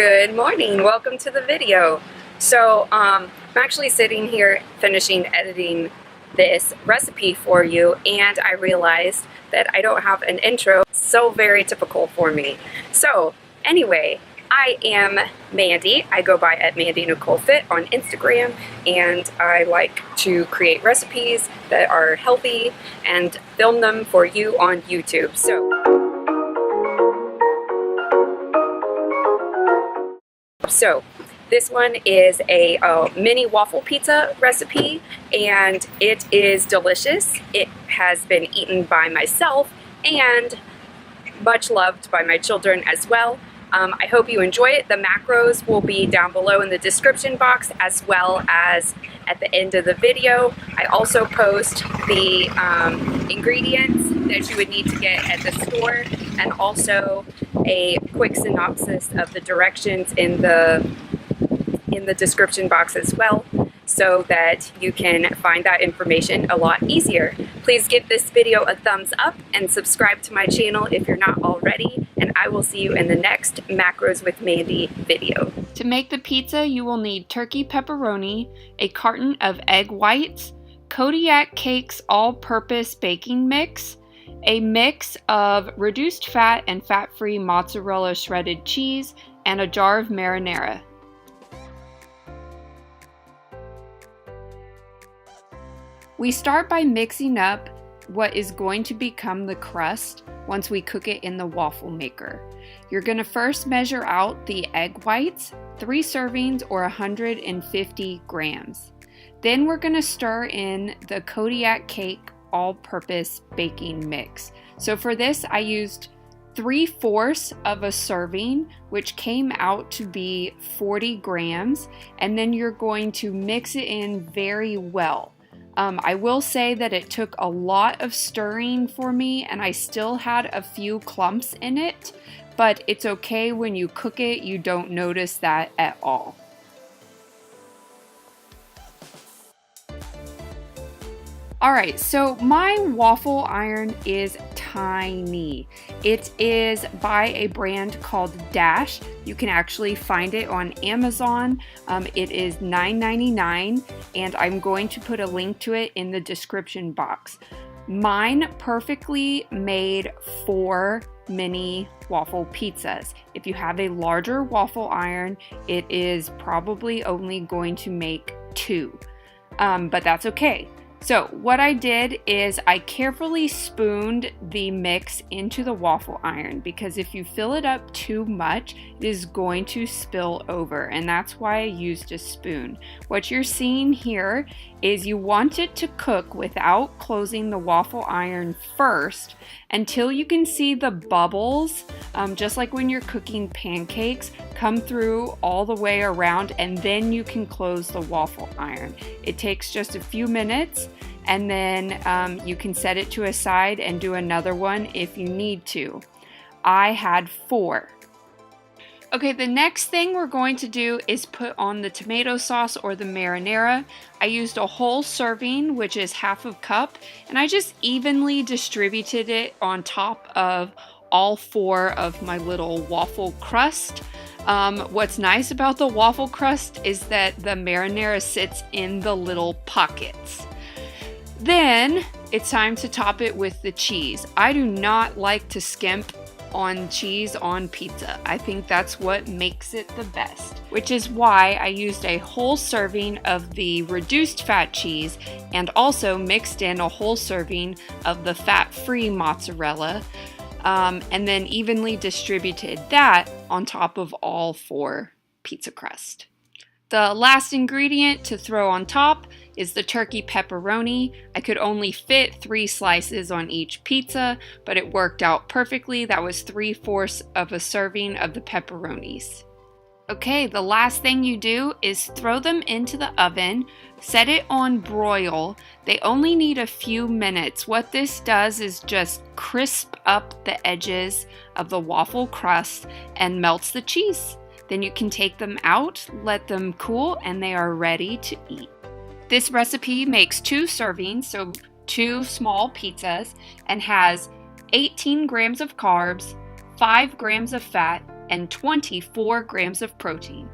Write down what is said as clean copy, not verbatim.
Good morning, welcome to the video. So I'm actually sitting here finishing editing this recipe for you, and I realized that I don't have an intro. So very typical for me. So anyway, I am Mandy. I go by at Mandy Nicole Fit on Instagram, and I like to create recipes that are healthy and film them for you on YouTube. So this one is a mini waffle pizza recipe, and it is delicious. It has been eaten by myself and much loved by my children as well. I hope you enjoy it. The macros will be down below in the description box as well as at the end of the video. I also post the ingredients that you would need to get at the store, and also a quick synopsis of the directions in the description box as well, so that you can find that information a lot easier. Please give this video a thumbs up and subscribe to my channel if you're not already, and I will see you in the next Macros with Mandy video. To make the pizza, you will need turkey pepperoni, a carton of egg whites, Kodiak Cake's all-purpose baking mix, a mix of reduced fat and fat-free mozzarella shredded cheese, and a jar of marinara. We start by mixing up what is going to become the crust once we cook it in the waffle maker. You're going to first measure out the egg whites, 3 servings or 150 grams. Then we're going to stir in the Kodiak Cake all-purpose baking mix. So for this I used 3/4 of a serving, which came out to be 40 grams, and then you're going to mix it in very well. I will say that it took a lot of stirring for me, and I still had a few clumps in it, but it's okay. When you cook it, you don't notice that at all. Alright, so my waffle iron is tiny. It is by a brand called Dash. You can actually find it on Amazon. It is $9.99, and I'm going to put a link to it in the description box. Mine perfectly made 4 mini waffle pizzas. If you have a larger waffle iron, it is probably only going to make 2, but that's okay. So what I did is I carefully spooned the mix into the waffle iron, because if you fill it up too much, it is going to spill over, and that's why I used a spoon. What you're seeing here is you want it to cook without closing the waffle iron first until you can see the bubbles, just like when you're cooking pancakes, come through all the way around, and then you can close the waffle iron. It takes just a few minutes, and then you can set it to a side and do another one if you need to. I had 4. Okay, the next thing we're going to do is put on the tomato sauce or the marinara. I used a whole serving, which is 1/2 cup, and I just evenly distributed it on top of all 4 of my little waffle crust. What's nice about the waffle crust is that the marinara sits in the little pockets. Then it's time to top it with the cheese. I do not like to skimp on cheese on pizza. I think that's what makes it the best, which is why I used a whole serving of the reduced fat cheese and also mixed in a whole serving of the fat-free mozzarella, and then evenly distributed that on top of all 4 pizza crust. The last ingredient to throw on top is the turkey pepperoni. I could only fit 3 slices on each pizza, but it worked out perfectly. That was 3/4 of a serving of the pepperonis. Okay, the last thing you do is throw them into the oven, set it on broil. They only need a few minutes. What this does is just crisp up the edges of the waffle crust and melts the cheese. Then you can take them out, let them cool, and they are ready to eat. This recipe makes 2 servings, so 2 small pizzas, and has 18 grams of carbs, 5 grams of fat, and 24 grams of protein.